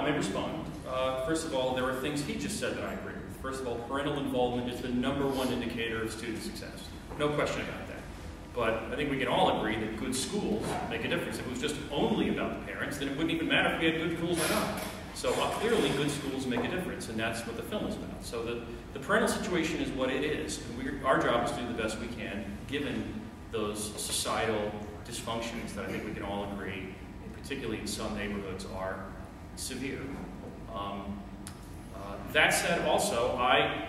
I may respond. First of all, there are things he just said that I agree with. First of all, parental involvement is the #1 indicator of student success. No question about that. But I think we can all agree that good schools make a difference. If it was just only about the parents, then it wouldn't even matter if we had good schools or not. So clearly, good schools make a difference, and that's what the film is about. So the parental situation is what it is. And our job is to do the best we can, given those societal dysfunctions that I think we can all agree, and particularly in some neighborhoods, are severe. That said, also, I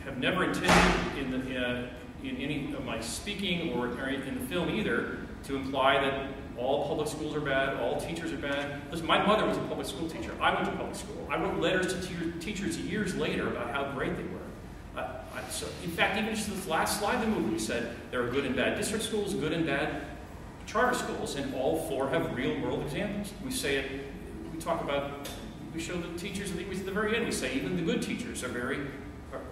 have never intended in any of my speaking or in the film either to imply that all public schools are bad, all teachers are bad. Listen, my mother was a public school teacher. I went to public school. I wrote letters to teachers years later about how great they were. So, in fact, even just this last slide of the movie, we said there are good and bad district schools, good and bad charter schools, and all 4 have real-world examples. We say it, we talk about, we show the teachers, at the very end, we say even the good teachers are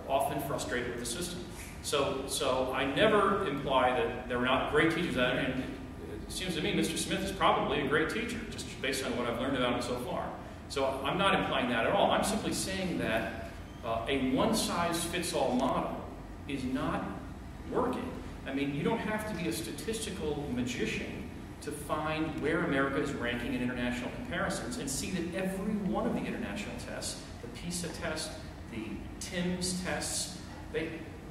often frustrated with the system. So I never imply that there are not great teachers out there, and it seems to me Mr. Smith is probably a great teacher, just based on what I've learned about him so far. So I'm not implying that at all. I'm simply saying that a one-size-fits-all model is not working. I mean, you don't have to be a statistical magician to find where America is ranking in international comparisons and see that every one of the international tests, the PISA test, the TIMSS tests,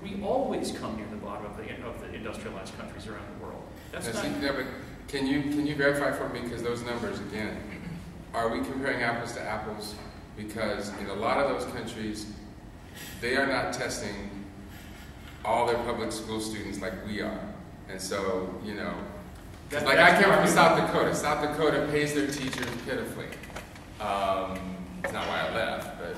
we always come near the bottom of the industrialized countries around the world. That's not... but can you verify for me, because those numbers, again, are we comparing apples to apples? Because in a lot of those countries, they are not testing all their public school students like we are. And so, you know, like I came from South Dakota. South Dakota pays their teachers pitifully. It's not why I left, but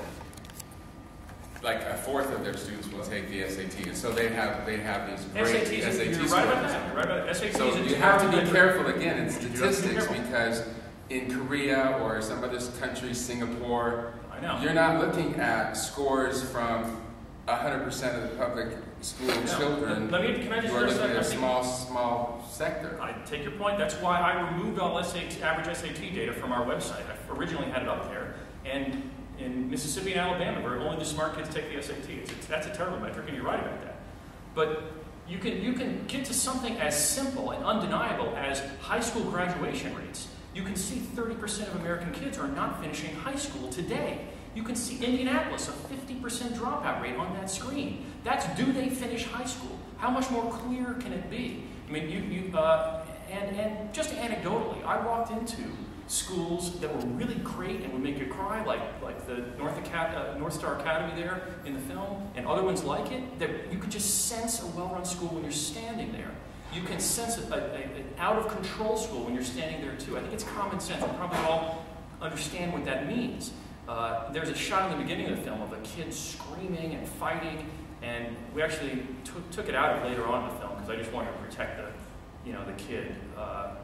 like 1/4 of their students will take the SAT, and so they have these great SAT scores. Right about that. You're right about that. SATs. So you have to be careful again in statistics, because in Korea or some other countries, Singapore, you're not looking at scores from 100% of the public school children. Can I just you're looking at a small sector. I take your point. That's why I removed all average SAT data from our website. I originally had it up there, and in Mississippi and Alabama, where only the smart kids take the SAT. That's a terrible metric, and you're right about that. But you can get to something as simple and undeniable as high school graduation rates. You can see 30% of American kids are not finishing high school today. You can see Indianapolis, a 50% dropout rate on that screen. That's do they finish high school? How much more clear can it be? I mean, and just anecdotally, I walked into schools that were really great and would make you cry, like the North Star Academy there in the film, and other ones like it, that you could just sense a well-run school when you're standing there. You can sense an out-of-control school when you're standing there too. I think it's common sense. We probably all understand what that means. There's a shot in the beginning of the film of a kid screaming and fighting, and we actually took it out of later on in the film because I just wanted to protect the kid.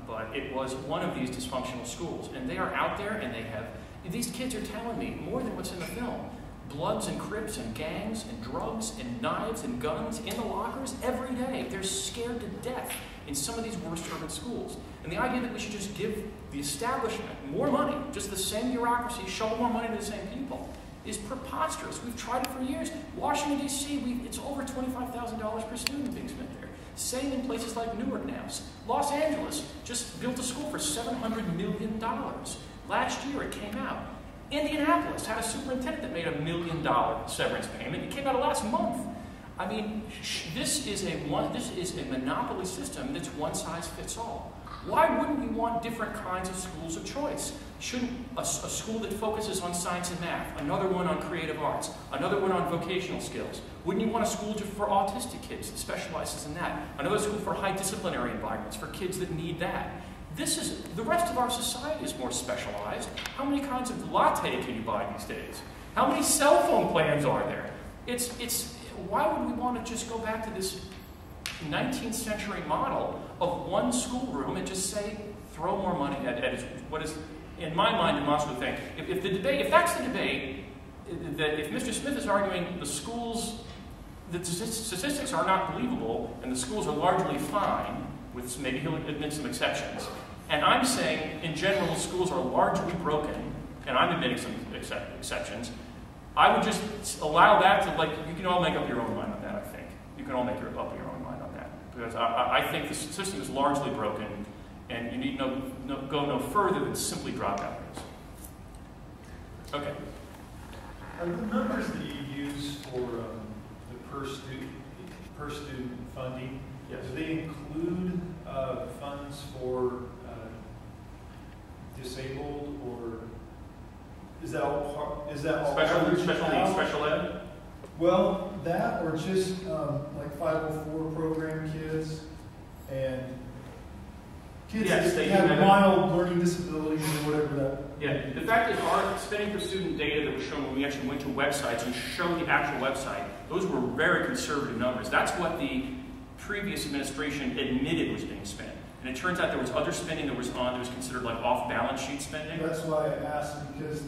But it was one of these dysfunctional schools, and they are out there, and these kids are telling me more than what's in the film. Bloods and Crips and gangs and drugs and knives and guns in the lockers every day. They're scared to death in some of these worst urban schools. And the idea that we should just give the establishment more money, just the same bureaucracy, shovel more money to the same people, is preposterous. We've tried it for years. Washington, D.C., it's over $25,000 per student being spent there. Same in places like Newark now. Los Angeles just built a school for $700 million. Last year it came out. Indianapolis had a superintendent that made $1 million severance payment. It came out last month. I mean, this is a monopoly system that's one size fits all. Why wouldn't we want different kinds of schools of choice? Shouldn't a school that focuses on science and math, another one on creative arts, another one on vocational skills? Wouldn't you want a school for autistic kids that specializes in that? Another school for high disciplinary environments for kids that need that? The rest of our society is more specialized. How many kinds of latte can you buy these days? How many cell phone plans are there? Why would we want to just go back to this 19th century model of one schoolroom and just say, throw more money at what is, in my mind, a monstrous thing. If that's the debate, that if Mr. Smith is arguing the statistics are not believable and the schools are largely fine, with maybe he'll admit some exceptions, and I'm saying, in general, schools are largely broken and I'm admitting some exceptions, I would just allow that to, like, you can all make up your own mind on that, I think. You can all make up your own mind on that. Because I think the system is largely broken, and you need go no further than simply dropout rates. Okay. Are the numbers that you use for the per student funding, yes, do they include funds for disabled, or is that all special ed? Well, that or just like 504 program kids and kids that have mild learning disabilities or whatever that. Yeah, the fact is our spending per student data that was shown when we actually went to websites and showed the actual website, those were very conservative numbers. That's what the previous administration admitted was being spent. And it turns out there was other spending that was considered like off-balance sheet spending. That's why I asked, because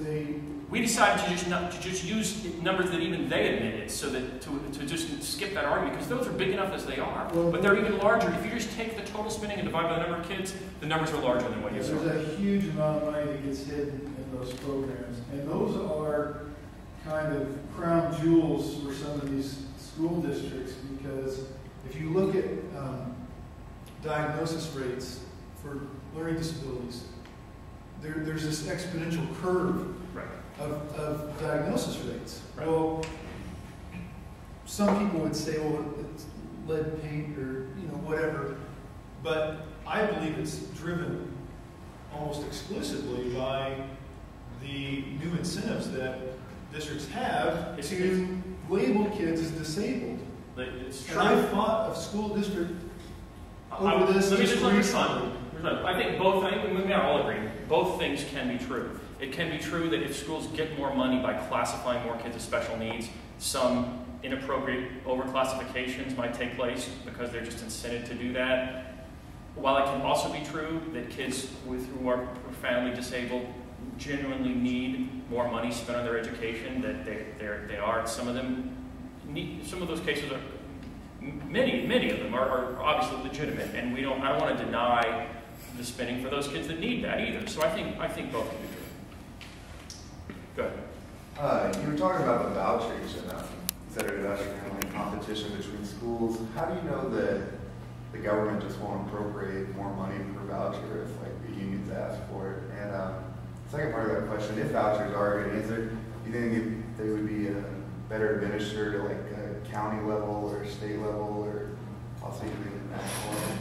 we decided to just use numbers that even they admitted, so that to just skip that argument, because those are big enough as they are. Well, but they're even larger. If you just take the total spending and divide by the number of kids, the numbers are larger than what you saw. There's a huge amount of money that gets hidden in those programs, and those are kind of crown jewels for some of these school districts, because if you look at diagnosis rates for learning disabilities, there's this exponential curve of diagnosis rates. Right. Well, some people would say, well, it's lead paint or whatever, but I believe it's driven almost exclusively by the new incentives that districts have to label kids as disabled. And I fought a school district over this just recently. I think we may not all agree, both things can be true. It can be true that if schools get more money by classifying more kids as special needs, some inappropriate overclassifications might take place because they're just incented to do that. While it can also be true that kids who are profoundly disabled genuinely need more money spent on their education, that they are, some of them need, some of those cases are, many of them are obviously legitimate, and I don't want to deny the spending for those kids that need that either. So I think both can be true. Go ahead. You were talking about the vouchers and instead of like competition between schools. How do you know that the government just won't appropriate more money per voucher if like the unions ask for it? And second part of that question: if vouchers are good, do you think they would be better administered at like a county level or state level, or also even national level?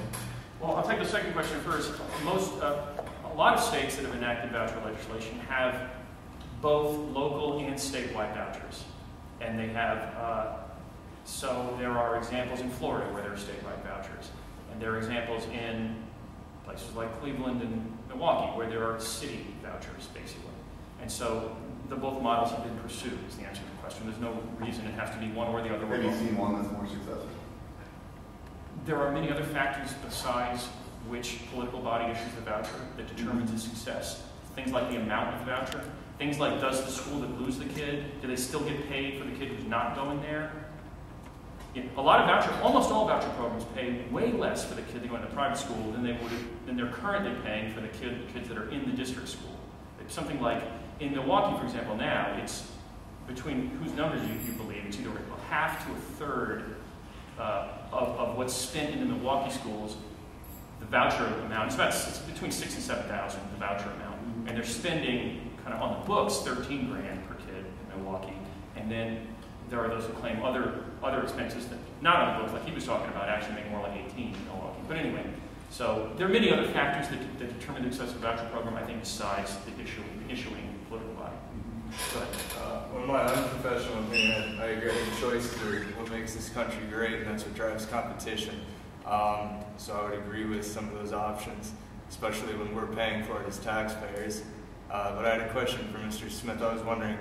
Well, I'll take the second question first. A lot of states that have enacted voucher legislation have both local and statewide vouchers. And they have, so there are examples in Florida where there are statewide vouchers. And there are examples in places like Cleveland and Milwaukee where there are city vouchers, basically. And so both models have been pursued, is the answer to the question. There's no reason it has to be one or the other. Have you seen one that's more successful? There are many other factors besides which political body issues the voucher that determines its success. Things like the amount of the voucher. Things like, does the school that lose the kid, do they still get paid for the kid who's not going there? Almost all voucher programs pay way less for the kid that go into private school than they're currently paying for the kids that are in the district school. It's something like, in Milwaukee, for example, now, it's between whose numbers you believe, it's either a half to a third of what's spent in the Milwaukee schools, the voucher amount, it's between $6,000 and $7,000, the voucher amount. And they're spending kind of on the books $13,000 per kid in Milwaukee. And then there are those who claim other expenses that not on the books, like he was talking about, actually make more like $18,000 in Milwaukee. But anyway, so there are many other factors that determine the success of the voucher program, I think, besides the issuing political body. Go ahead. Well, in my unprofessional opinion, I agree. Choices are what makes this country great, and that's what drives competition. So I would agree with some of those options, especially when we're paying for it as taxpayers. But I had a question for Mr. Smith. I was wondering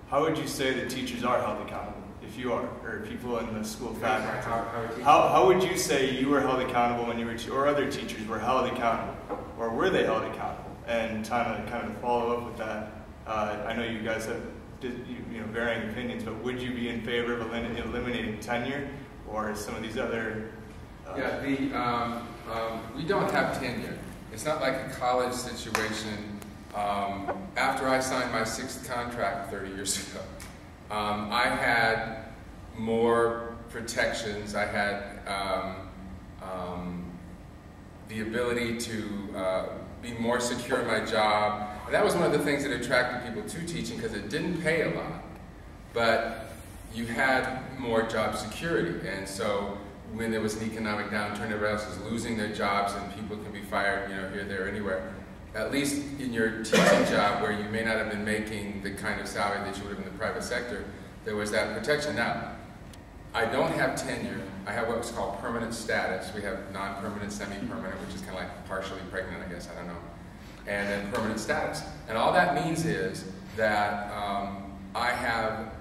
how would you say that teachers are held accountable, if you are, or people in the school faculty? How would you say you were held accountable when you were, or other teachers were held accountable, or were they held accountable? And kind of follow up with that, I know you guys have varying opinions, but would you be in favor of eliminating tenure, or some of these other? We don't have tenure. It's not like a college situation after I signed my 6th contract 30 years ago, I had more protections. I had the ability to be more secure in my job. And that was one of the things that attracted people to teaching, because it didn't pay a lot, but you had more job security. And so when there was an economic downturn, everybody else is losing their jobs and people can be fired, here, there, anywhere. At least in your teaching job, where you may not have been making the kind of salary that you would have in the private sector, there was that protection. Now, I don't have tenure. I have what's called permanent status. We have non-permanent, semi-permanent, which is kind of like partially pregnant, I guess, I don't know. And then permanent status. And all that means is that I have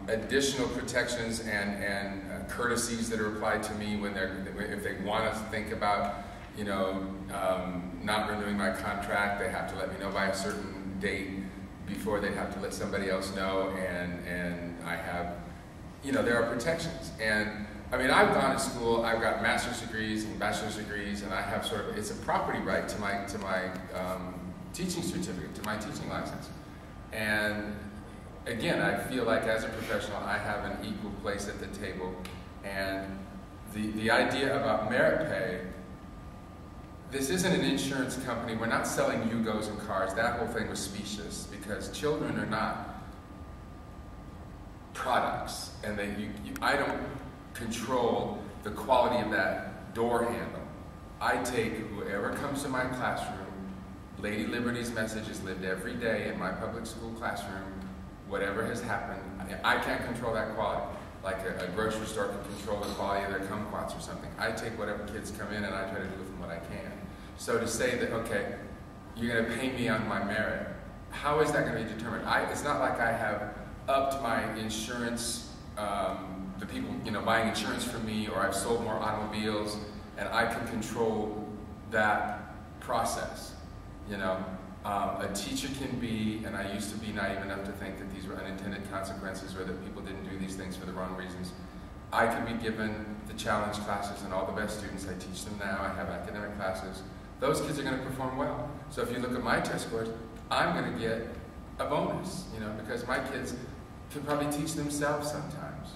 additional protections and courtesies that are applied to me if they want to think about, not renewing my contract. They have to let me know by a certain date before they have to let somebody else know, and I have, there are protections. And I mean, I've gone to school, I've got master's degrees and bachelor's degrees, and I have it's a property right to my teaching certificate, to my teaching license. And again, I feel like as a professional, I have an equal place at the table. And the idea about merit pay, this isn't an insurance company. We're not selling Yugos and cars. That whole thing was specious, because children are not products, and I don't control the quality of that door handle. I take whoever comes to my classroom. Lady Liberty's message is lived every day in my public school classroom. Whatever has happened, I can't control that quality. Like a grocery store can control the quality of their kumquats or something. I take whatever kids come in and I try to do with them what I can. So to say that, okay, you're going to pay me on my merit, how is that going to be determined? It's not like I have upped my insurance, the people buying insurance from me, or I've sold more automobiles, and I can control that process. A teacher can be, and I used to be naive enough to think that these were unintended consequences, or that people didn't do these things for the wrong reasons. I could be given the challenge classes, and all the best students, I teach them now. I have academic classes. Those kids are going to perform well. So if you look at my test scores, I'm going to get a bonus, because my kids can probably teach themselves sometimes,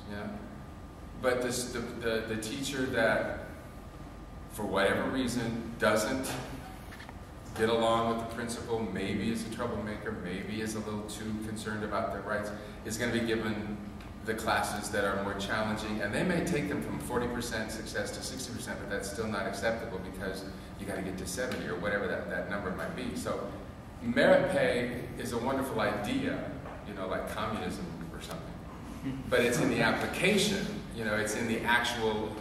But the teacher that, for whatever reason, doesn't get along with the principal, maybe is a troublemaker, maybe is a little too concerned about their rights, is going to be given the classes that are more challenging, and they may take them from 40% success to 60%, but that's still not acceptable, because you got to get to 70 or whatever that number might be. So merit pay is a wonderful idea, like communism or something, but it's in the application, it's in the actual,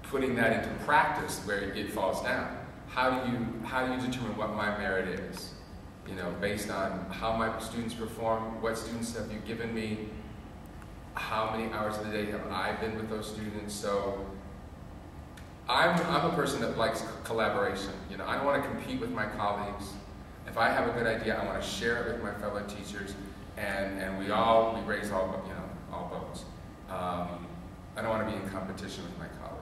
putting that into practice where it falls down. How do you determine what my merit is? Based on how my students perform, what students have you given me, how many hours of the day have I been with those students? So I'm a person that likes collaboration. I don't want to compete with my colleagues. If I have a good idea, I want to share it with my fellow teachers, and we raise all boats. I don't want to be in competition with my colleagues.